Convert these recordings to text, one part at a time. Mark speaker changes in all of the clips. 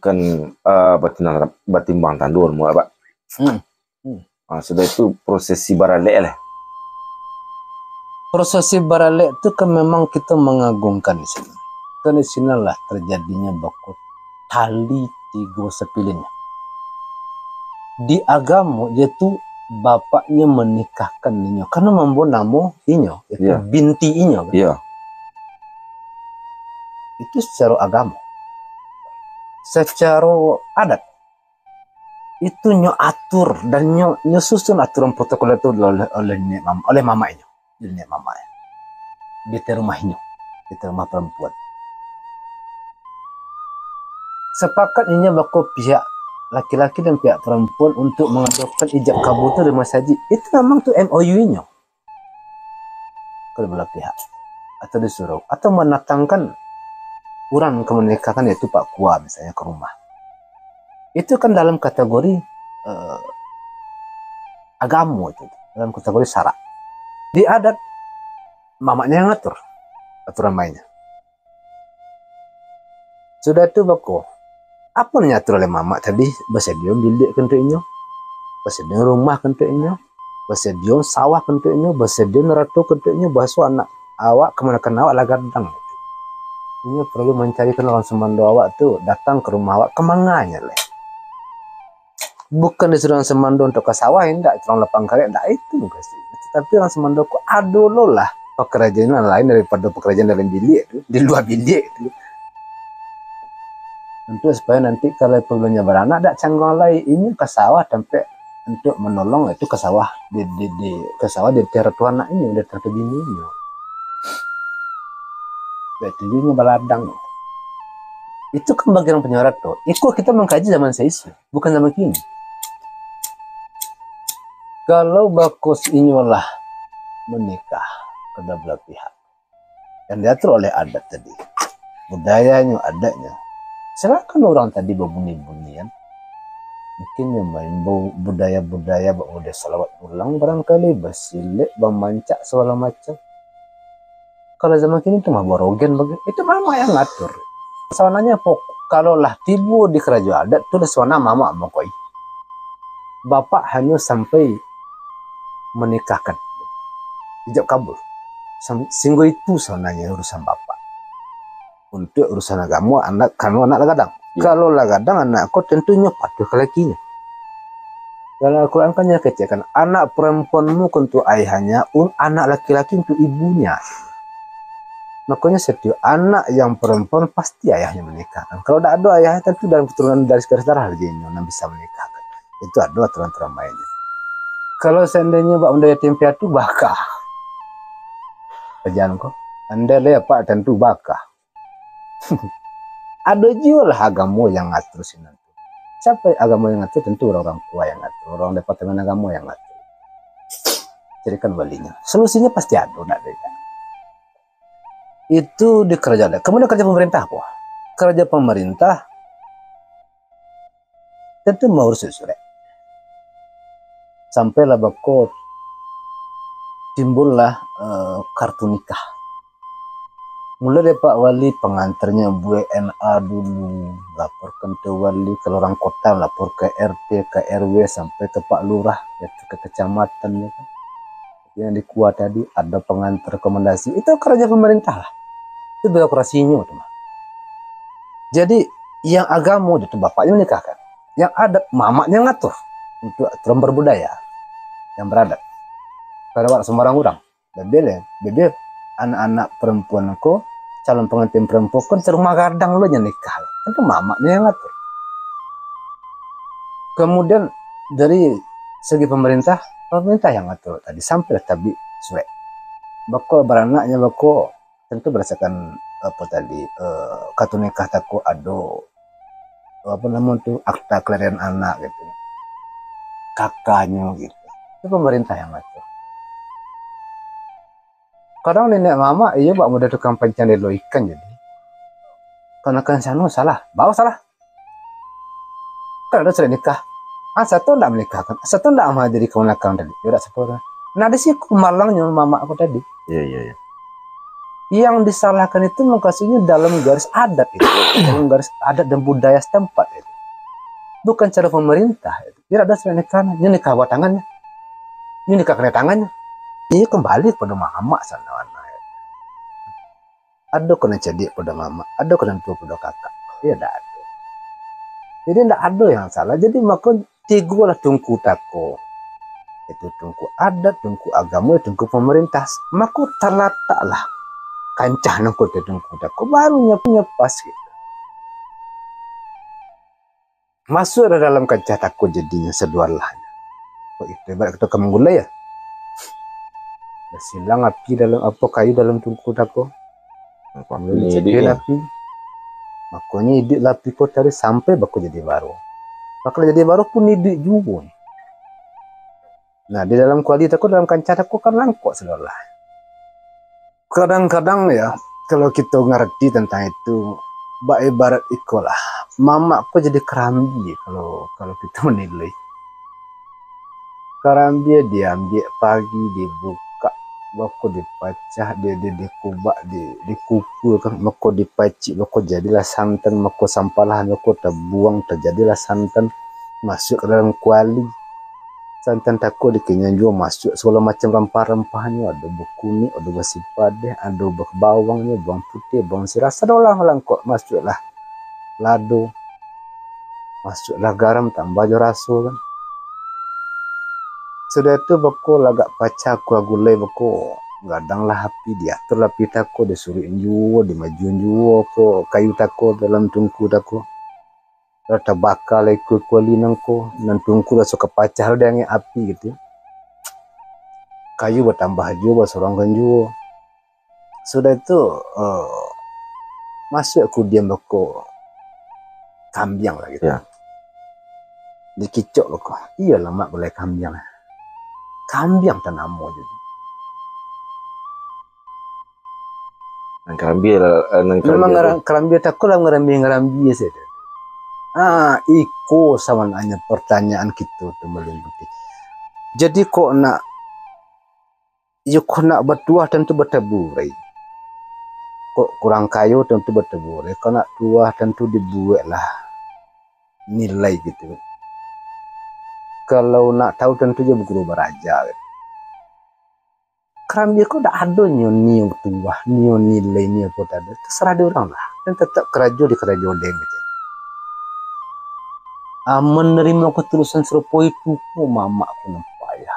Speaker 1: kan batimbang tandur mu Pak. Sudah itu prosesi barale lah.
Speaker 2: Prosesi barale itu kan memang kita mengagungkan di sini. Kan di sinilah terjadinya baku tali tiga sepilihnya. Di agama yaitu bapaknya menikahkan inyo karena membawa nama inyo itu binti inyo kan? Itu secara agama. Secara adat itu nyo atur dan nyo susun aturan protokol itu oleh mama inyo, nenek mama di rumahnya, di rumah perempuan. Sepakat ini baku pihak laki-laki dan pihak perempuan untuk mengadakan ijab kabul itu di masjid. Itu memang tuh MOU-nya. Kalau belah pihak atau disuruh atau mendatangkan orang ke menikahkan yaitu Pak Kua misalnya ke rumah. Itu kan dalam kategori agama itu, dalam kategori syarak. Di adat mamanya yang ngatur aturan mainnya. Sudah itu baku. Apa yang diatur oleh mama tadi? Basedion bilik kentuknya, basedion rumah kentuknya, basedion sawah kentuknya, basedion ratu kentuknya, baso anak awak kemanakan awak lagadang. Ini perlu mencarikan orang semando awak tuh datang ke rumah awak kemanganya leh. Bukan disuruh orang semando untuk ke sawah, enggak, orang lapang kali enggak itu kasih. Tapi orang semando ku aduh lo lah pekerjaan lain daripada pekerjaan dalam bilik itu, di luar bilik itu. Untuk supaya nanti kalau perlunya beranak ada canggung lain ini ke sawah sampai untuk menolong itu ke sawah ke sawah di tertua anak ini udah tertua bininya. Betinya baladang. Itu kan bagian penyorat tuh. Itu kita mengkaji zaman seisi, bukan zaman kini. Kalau bagus inilah menikah kedua belah pihak yang diatur oleh adat tadi, budayanya, adatnya. Silakan orang tadi berbunyi-bunyian, mungkin main budaya-budaya udah salawat ulang barangkali, basilik, bamancak segala macam. Kalau zaman kini itu mah borogen itu mama yang ngatur. Soalnya kalau lah tibu di kerajaan adat itu suana mama mokoi. Bapak hanya sampai menikahkan, ijab kabul. Sehingga itu soalnya urusan bapak. Untuk urusan agama anak kamu anak lagadang. Kalau lagadang anakku tentunya patuh ke lakinya. Dalam Al-Quran kan kecilkan anak perempuanmu untuk ayahnya, anak laki-laki untuk ibunya. Makanya setiap anak yang perempuan pasti ayahnya menikahkan. Kalau tidak ada ayahnya tentu dalam keturunan dari garis darah yang bisa menikahkan. Itu adalah aturan-aturan mainnya. Kalau seandainya Pak Undaya Tempe itu bakah. Kerjaan kok. Anda lihat Pak tentu bakah. Ada juga lah agama yang ngatur sini. Siapa agama yang ngatur? Tentu orang tua yang ngatur, orang departemen agama yang ngatur. Carikan walinya. Solusinya pasti ada, tidak beda. Itu di kerajaan. Kemudian kerja pemerintah apa? Kerja pemerintah tentu mau urus surat. Sampailah bakor timbullah kartu nikah. Mulai dari Pak Wali pengantarnya WNA dulu, laporkan ke Wali, kalau orang kota lapor ke RT, ke RW, sampai ke Pak Lurah, yaitu ke kecamatan ya kan. Yang di Kuah tadi ada pengantar rekomendasi, itu kerja pemerintah lah. Itu birokrasinya tuh. Jadi yang agama itu bapaknya menikahkan, yang adat mamanya ngatur untuk aturan berbudaya yang beradat. Pada sembarang orang, bebe anak-anak perempuanku calon pengantin perempuan kan serumah gadang lo yang nikah, itu mamanya yang ngatur. Kemudian dari segi pemerintah yang ngatur tadi sampai tadi surat. Bako beranaknya bako tentu berdasarkan apa tadi kartu nikah taku ado apa namanya tuh akta kelahiran anak gitu, kakaknya gitu. Itu pemerintah yang ngatur. Kadang nenek mama iya bak muda tukang pancang delo ikan jadi. Karena kan sana salah, bawa salah. Kalau ada sudah nikah, satu tidak menikahkan, satu tidak menghadiri kemenakan tadi. Tidak sepuluh. Nah di sini malangnya mama aku tadi.
Speaker 1: Iya.
Speaker 2: Yang disalahkan itu maksudnya dalam garis adat itu, dalam garis adat dan budaya setempat itu. Bukan cara pemerintah itu. Tidak ada surat nikah, ini nikah buat tangannya, ini nikah kena tangannya. Ini kembali pada mama sana. Ada kena cedik pada mama, ada kena tua pada kakak. Ya tidak ada. Jadi tidak ada yang salah. Jadi maka tiga lah tungku tako. Itu tungku adat, tungku agama, tungku pemerintah. Maka terletaklah kancah nangkut tungku tako. Barunya punya pas gitu. Masuk dalam kancah tako jadinya sedualahnya. Oh, itu ibarat kita kemenggula ya. Silang api dalam apa kayu dalam tungku tako. Jadi api. Makanya hidup lapi kau cari sampai baku jadi baru. Bakal jadi baru pun hidup juga. Nah di dalam kualitas aku dalam kancah aku kan langkok sedolah. Kadang-kadang ya kalau kita ngerti tentang itu, ibarat ikolah. Mama aku jadi kerambi kalau kita menilai. Kerambi diambil pagi dibuka. Bako dipacah, dikubak, dikumpul kan, mako dipacik, mako jadilah santan, mako sampalah, mako terbuang, terjadilah santan masuk ke dalam kuali. Santan tako dikenyang juga masuk segala macam rempah-rempahnya, ada berkunyit, ada bersipade, ada berbawangnya, bawang putih, bawang sirasa, dolang kok masuklah lado, masuklah garam, tambah jo rasa kan. Sudah itu bako lagak paca aku gulai bako gadang lah api diatur lah pita ko disuruhin juga dimajuin juga ko kayu tako dalam tungku tako rata bakal ikut kualinan ko dan tungku lah suka pacah dengan api gitu kayu bertambah juga sorongkan juga. Sudah itu masuk aku diam bako kambiang lah gitu ya. Dikicok bako iya lama boleh kambiang kambiang tanamo jadi. Memang kerambi takut lah ngerambi saja. Iko sama nanya pertanyaan kita tu melimputi. Jadi kok nak bertuah tentu bertaburai. Kok kurang kayu tentu bertaburai. Kok nak tuah tentu dibuat lah nilai gitu. Kalau nak tahu tentu je berguru beraja. Gitu. Kerambi kok tak ada nyoni tuah, nyoni nilai ni apa tak ada. Terserah dia orang lah. Dan tetap kerajo di kerajo deng gitu. Menerima ketulusan serupa itu mama aku nampak ya.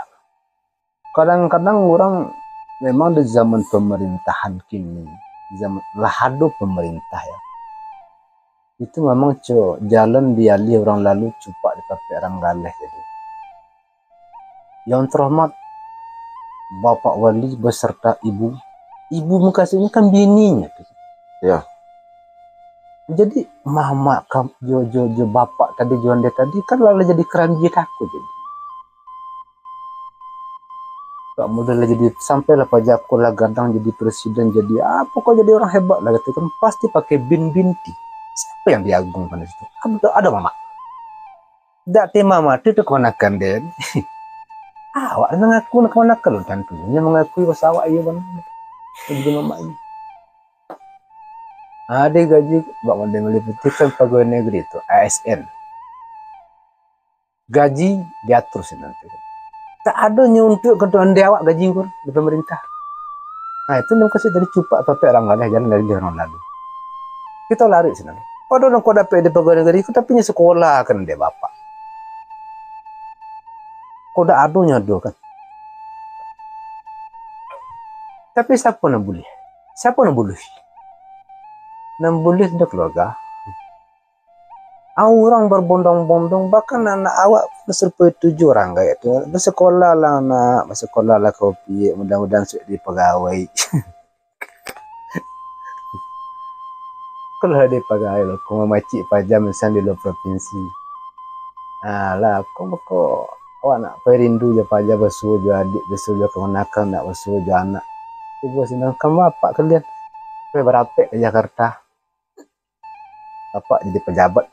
Speaker 2: Kadang-kadang orang memang di zaman pemerintahan kini, zaman lahado pemerintah ya. Itu memang jalan dialih orang lalu cupak dipakai orang galeh jadi. Yang terhormat Bapak Wali beserta ibu mengkasihnya kan bininya tuh.
Speaker 1: Ya.
Speaker 2: Jadi mama jo bapak tadi juan dia tadi kan lalu jadi keranji aku jadi. Gak modal jadi sampailah pajakku lah gadang jadi presiden jadi apa kok jadi orang hebat lah gitu kan pasti pakai binti. Siapa yang diagungkan itu? Ada mama. Dak te mama itu keponakan deh. Awak mengaku keponakan loh tentunya mengakui bahwa awak iya bang. Jadi mama ini. Ada gaji Bang Mende meliputi kan pegawai negeri itu ASN. Gaji diatur sih nanti. Tak ada untuk ketuaan awak gaji kur di pemerintah. Nah itu yang kasih dari cupak pakai orang lain jalan dari orang lalu. Kita lari sih nanti. Padahal orang kau dapat di pegawai negeri kita punya sekolah kan dia bapak. Kau dah adunya do kan. Tapi siapa nak boleh? Siapa nak boleh? Boleh tidak keluarga. Orang berbondong-bondong bahkan anak awak berserpai 7 orang kayak itu. Bersekolah lah anak, bersekolah lah kopi, mudah-mudahan sudah di pegawai. Kalau ada pegawai loh, kau macik pajam misalnya di luar provinsi. Lah, kau awak nak perindu je pajam bersuruh je adik, bersuruh je kemenakan, nak bersuruh je anak. Ibu senang kamu apa kalian? Kau berapek ke Jakarta. Bapak jadi pejabat.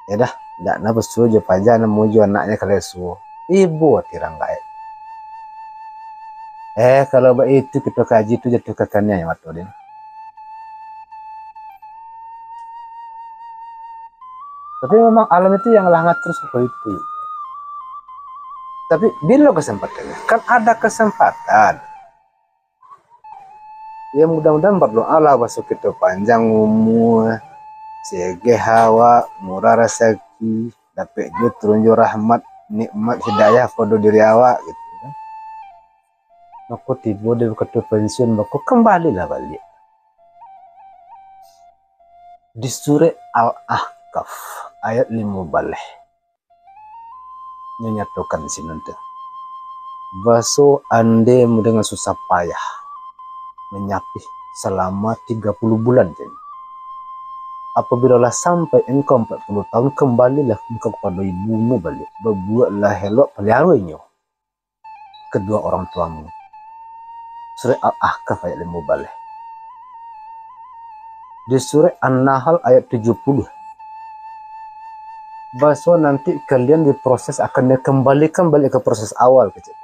Speaker 2: Ya dah, tak nak bersuruh je pajak nak muju anaknya kalau suruh. Ibu tirang baik. Kalau itu kita kaji itu jatuh kekannya ya waktu dia. Tapi memang alam itu yang lah ngatur seperti itu. Tapi bila kesempatannya, kan ada kesempatan. Ya mudah-mudahan berdoalah masuk kita panjang umur, sege hawa, murah rezeki, dapat turunjuk rahmat, nikmat hidayah pada diri awak gitu kan. Maka tiba dari kata pensiun, maka kembalilah balik. Di surah Al-Ahqaf ayat 15 menyatakan sini nanti. Baso ande dengan susah payah menyapih selama 30 bulan jadi. Apabila sampai engkau 40 tahun, kembalilah engkau kepada ibumu balik. Berbuatlah elok peliharaannya kedua orang tuamu. Surah Al-Ahqaf ayat 15. Di surah An-Nahl ayat 70. Bahwa nanti kalian diproses akan dikembalikan balik ke proses awal kecil.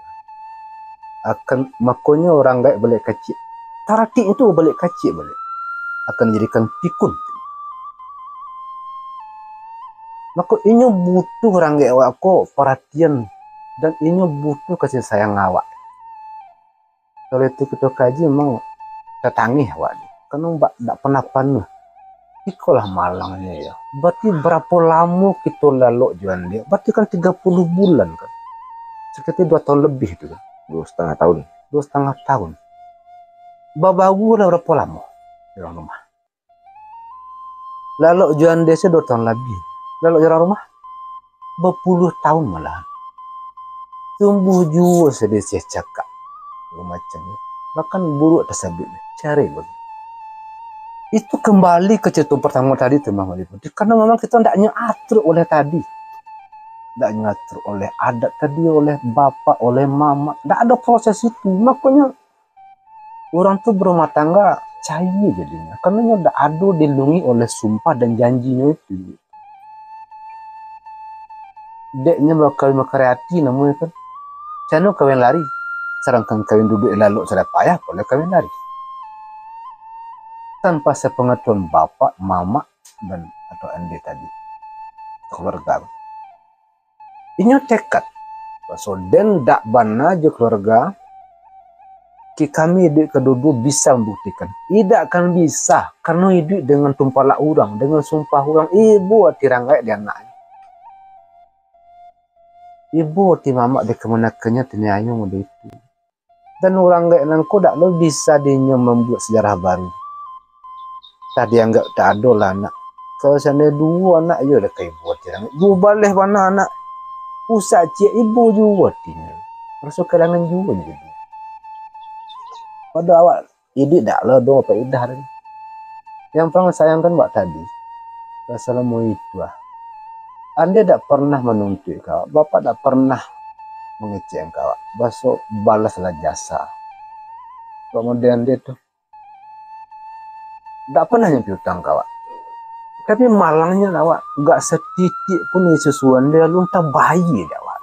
Speaker 2: Akan makanya orang gaib balik kecil. Tarati itu balik kecil balik. Akan dijadikan pikun. Maka ini butuh orang gaib aku perhatian dan ini butuh kasih sayang awak. Kalau itu kita kaji memang tetangih awak. Karena mbak tidak pernah panuh. Ikolah malangnya ya. Berarti berapa lama kita lalu jualan dia? Berarti kan 30 bulan kan. Sekitar 2 tahun lebih itu kan.
Speaker 1: 2,5 tahun.
Speaker 2: 2,5 tahun. Babagu udah berapa lama di rumah? Lalu jualan desa 2 tahun lebih. Lalu jalan rumah berpuluh tahun malah. Tumbuh juga sedih cakap. Macamnya. Bahkan buruk tersebut. Cari bagi. Itu kembali ke cerita pertama tadi teman teman. Karena memang kita tidak nyatur oleh tadi. Tidak nyatur oleh adat tadi, oleh bapak, oleh mama. Tidak ada proses itu. Makanya orang tuh berumah tangga cair jadinya. Karena tidak ada dilindungi oleh sumpah dan janjinya itu. Deknya bakal mengkreati namanya kan. Cano kawin lari. Sedangkan kawin duduk lalu sudah payah boleh kawin lari. Tanpa sepengetahuan bapak, mama, dan atau ande tadi. Keluarga. Ini tekad. So, dan dak bana je keluarga. Kami hidup kedua bisa membuktikan. Tidak akan bisa. Karena hidup dengan tumpah orang. Dengan sumpah orang. Ibu tiranggai dia anaknya. Ibu ti mama dia kemenakannya tiniayu muda itu. Dan orang gak nangko tak lo bisa dia membuat sejarah baru. Tadi anggap tak ada lah anak. Kalau sana 2 anak je dah kayak buat tiranggai. 2 balik mana anak. Usah cik ibu juga tinggal. Rasa kelangan juga jadi. Pada awal ini dak lah dong apa idah ni. Yang paling sayangkan buat tadi. Assalamualaikum itu ah. Anda tak pernah menuntut kau. Bapak tak pernah mengecek kau. Besok balaslah jasa. Kemudian dia tu tak pernah nyampi hutang kau. Tapi malangnya awak enggak setitik pun sesuatu dia lu tak bayi dah awak.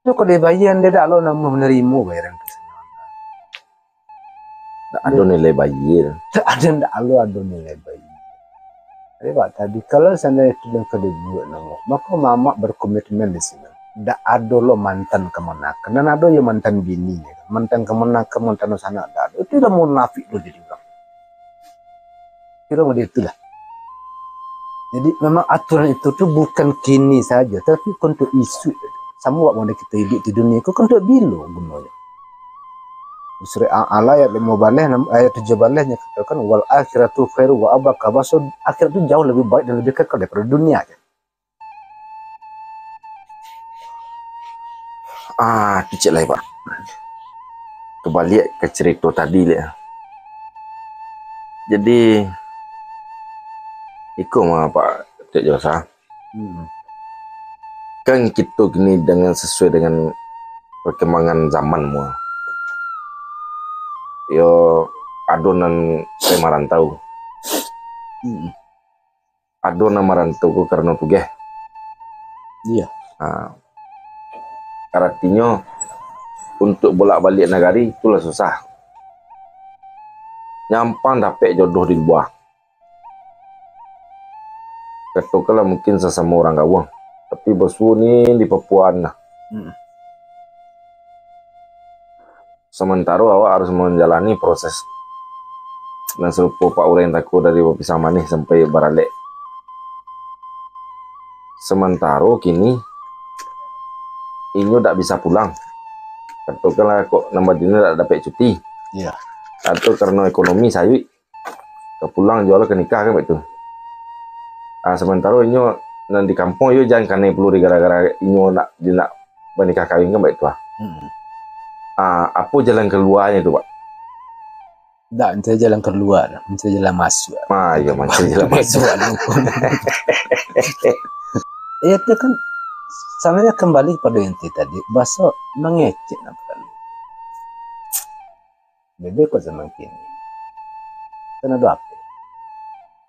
Speaker 2: Tu kalau dia bayi anda tak lo nama menerima bayaran kesenangan.
Speaker 1: Tak ada nilai bayi.
Speaker 2: Tak ada ada nilai bayi. Jadi pak tadi kalau sana itu yang kedua nama, maka mama berkomitmen di sini. Tak ada lo mantan kemenakan dan ada yang mantan bini, mantan kemenakan, mantan sana ada. Itu dah munafik lo jadi orang. Kira macam itulah. Jadi memang aturan itu tu bukan kini saja, tapi untuk isu. Sama waktu kita hidup di dunia itu untuk bilo gunanya. Surah Al ayat 15 ayat 17 nya katakan wal akhiratu khairu wa abqa. Maksud akhirat itu jauh lebih baik dan lebih kekal daripada dunia.
Speaker 1: Kecil lah Pak. Kembali ke cerita tadi lah. Jadi ikut mah Pak Cik Josa. Kan kita gini dengan sesuai dengan perkembangan zaman semua. Yo adonan saya marantau. Adonan marantau ku karena tugeh.
Speaker 2: Iya.
Speaker 1: Artinya untuk bolak-balik nagari itulah susah. Nyampang dapat jodoh di luar. Katakanlah mungkin sesama orang Gawang, tapi bosu ni di Papua nah. Sementara awak harus menjalani proses dan serupa Pak Uren takut dari Pisang Manis sampai Baralek. Sementara kini Inyo tak bisa pulang. Katakanlah kok nama dini tak dapat cuti.
Speaker 2: Iya.
Speaker 1: Atau karena ekonomi saya ke pulang jual ke nikah kan betul. Sementara Inyo di kampung Inyo jangan karena peluri gara-gara Inyo nak menikah kawin kan betul. Apa jalan keluarnya itu Pak?
Speaker 2: Tak, mencari jalan keluar, mencari jalan masuk.
Speaker 1: Ya mencari jalan masuk.
Speaker 2: Ya itu kan sebenarnya kembali pada inti tadi, bahasa mengecek nak perlu. Bebek kok zaman kini. Kan ada apa?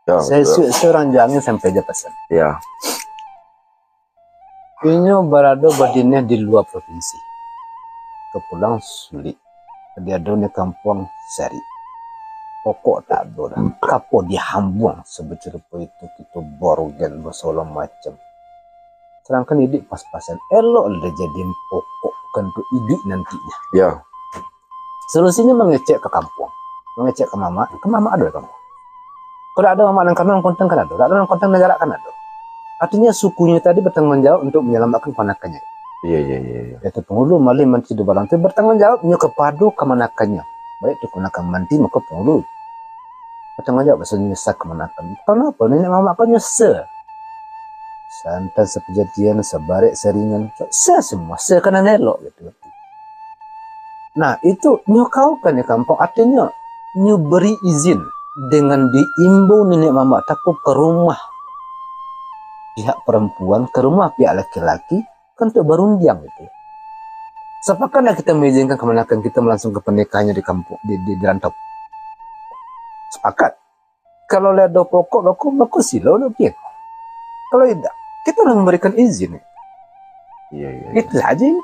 Speaker 1: Ya,
Speaker 2: saya seorang jangan sampai dia pesan.
Speaker 1: Ya.
Speaker 2: Inyo berada berdinnya di luar provinsi. Kepulang sulit. Dia ada di kampung seri. Pokok tak ada. Kapo dihambung sebecerpa itu kita borgen bersolah macam. Sedangkan idik pas-pasan. Elok ada jadiin pokok untuk idik nantinya.
Speaker 1: Ya.
Speaker 2: Solusinya mengecek ke kampung. Mengecek ke mama. Ke mama ada kamu. Kalau ada mama dan kamu konten kan ada. Tak ada konten negara kan ada. Artinya sukunya tadi bertanggung jawab untuk menyelamatkan ponakannya.
Speaker 1: Iya.
Speaker 2: Itu penghulu malih manti do balang itu bertanggung jawabnya kepada kemanakannya. Baik itu kenakan manti maka penghulu bertanggung jawab pasal nyesal kemanakan. Kenapa nenek mama kan nyesal? Santan sepejadian, sebarik seringan, semua sekena nelok gitu. Nah itu nyokau kan di kampung artinya nyu beri izin dengan diimbau nenek mama takut ke rumah pihak perempuan, ke rumah pihak laki-laki kan untuk berundiang gitu. Sepakatlah kita mengizinkan kemanakan kita langsung ke pernikahannya di kampung di rantau. Sepakat. Kalau lihat do pokok silau lebih. Kalau tidak, kita harus memberikan izin.
Speaker 1: Iya.
Speaker 2: Itu saja ini.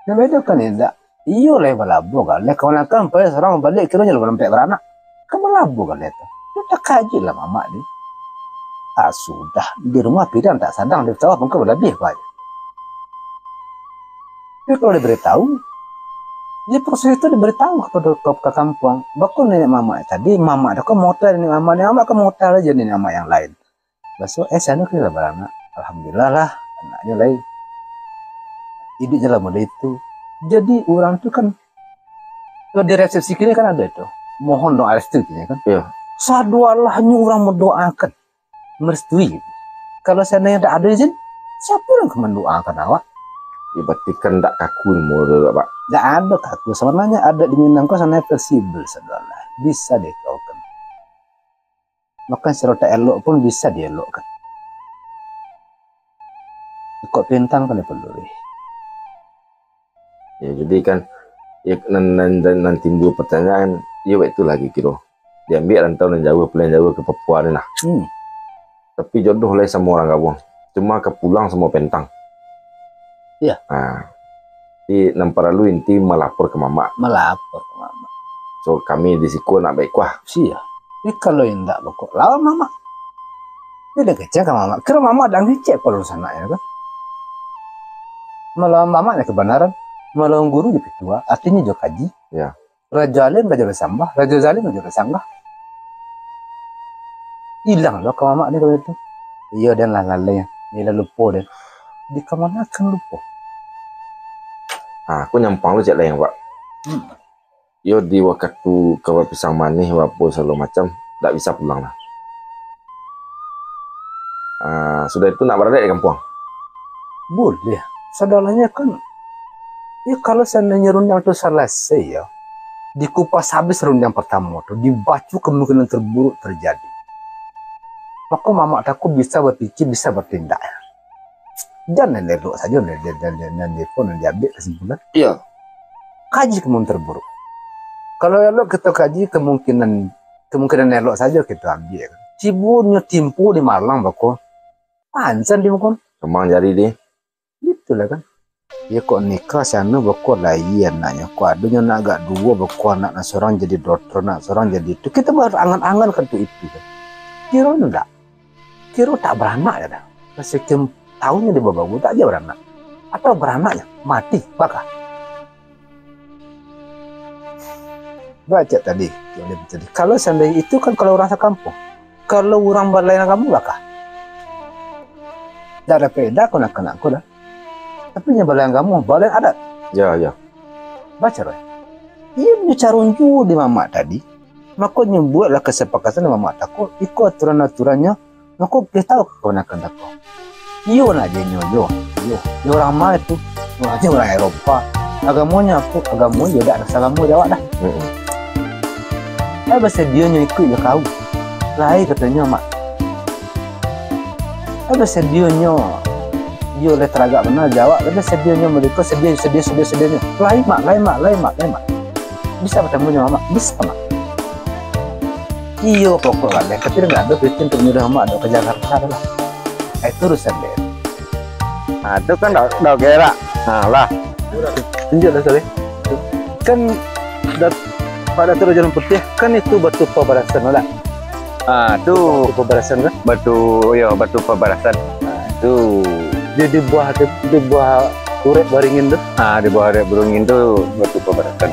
Speaker 2: Nah beda kan tidak. Iyo lah balabu kan. Lihat kemanakan pada seorang balik kira jalan sampai beranak. Kamu labu kan itu. Kita kaji lah mama ni. Sudah di rumah bidang tak sadang di bawah mungkin lebih banyak. Tapi kalau diberitahu, dia proses itu diberitahu kepada ke kampung. Bakal nenek mama tadi, mama ada ke motor nenek mama ke motor aja nenek mama yang lain. Besok sana kira beranak. Alhamdulillah lah anaknya lain. Ibu jalan muda itu. Jadi orang itu kan di resepsi kini kan ada itu. Mohon doa restu kan.
Speaker 1: Iya.
Speaker 2: Sadualah orang mendoakan. Merestui. Kalau seandainya tidak ada izin, siapa yang mendoakan awak?
Speaker 1: Ya berarti kan tak kaku modal Pak.
Speaker 2: Tidak ada kaku. Sebenarnya ada di Minang kau sana fleksibel saudara. Bisa deh kau kan. Maka serota elok pun bisa dielokkan. Kok pintang kan perlu.
Speaker 1: Ya jadi kan ya nanti timbul pertanyaan, ya itu lagi kira. Diambil rantau dan jauh ke Papua ni lah. Tapi jodoh lah sama orang Gawang. Cuma kepulang semua pentang.
Speaker 2: Iya.
Speaker 1: Di nampak lalu inti melapor ke mama.
Speaker 2: Melapor ke mama.
Speaker 1: So kami di siku nak baik kuah.
Speaker 2: Iya. Ini kalau yang tak pokok lawan mama. Dia dah kecek ke mama. Kira mama dah ngecek kalau sana ya kan. Melawan mama ada kebenaran. Melawan guru jadi ketua. Artinya juga kaji.
Speaker 1: Ya.
Speaker 2: Raja Alim raja bersambah. Raja Zalim raja bersanggah. Hilang loh ke mama ni kalau itu. Iya dan lalai. Dia lupa dan di kemana akan lupa.
Speaker 1: Aku nyampang lu cek lah yang Pak. Yo di waktu ke Pisang Manis wapo selalu macam tak bisa pulang lah. Sudah itu nak berada di kampung.
Speaker 2: Boleh. Saudaranya kan. Ya kalau seandainya rundang itu selesai ya. Dikupas habis rundang pertama itu. Dibacu kemungkinan terburuk terjadi. Maka mama takut bisa berpikir, bisa bertindak. Jangan elok saja dan telepon dan diambil kesimpulan.
Speaker 1: Iya.
Speaker 2: Kaji kemungkinan terburuk. Kalau elok kita kaji kemungkinan elok saja kita ambil. Cibunya timpu di Malang bako. Pansan di mukon.
Speaker 1: Kemang jadi di.
Speaker 2: Di itulah kan. Ya kok nikah sana bakal lain anaknya. Kok adanya nak agak dua bakal anak seorang jadi dokter, nak seorang jadi itu. Kita berangan-angan kan tuh itu kan. Kira enggak. Kira tak beranak ya dah. Sekian tahunnya di bawah tak aja beranak. Atau beranaknya mati bakal. Baca tadi, kalau seandainya itu kan kalau orang sekampung. Kalau orang berlainan kamu bakal. Tidak ada beda kau nak kena aku dah. Tapi yang berlainan kamu, berlainan adat.
Speaker 1: Ya, ya.
Speaker 2: Baca Roy. Ia bicara di mama tadi. Maka buatlah kesepakatan dengan mama takut. Ikut aturan-aturannya. Maka kita tahu keponakan takut. Iyo nak jenyo yo. Orang mana itu? Orang Eropa. Agamanya aku, agamanya tidak ada salamu jawab dah. Bahasa dia ikut ya kau. Lahir katanya mak. Bahasa dia oleh teragak benar jawab. Bahasa dia mereka sedia. Lahir mak. Bisa bertemu mak, bisa mak. Iyo pokok lah. Tapi enggak ada Kristen untuk nyuruh mak ada ke Jakarta lah. Itu urusan dia.
Speaker 1: Nah, itu kan dah gerak. Nah, lah.
Speaker 2: Tunjuk dah sekali. Kan pada turun jalan putih kan itu batu pembarasan lah.
Speaker 1: Tuh
Speaker 2: Batu pembarasan kan?
Speaker 1: batu pembarasan. Tuh.
Speaker 2: Dia di buah turet baringin tuh.
Speaker 1: Di bawah beringin tuh batu pembarasan.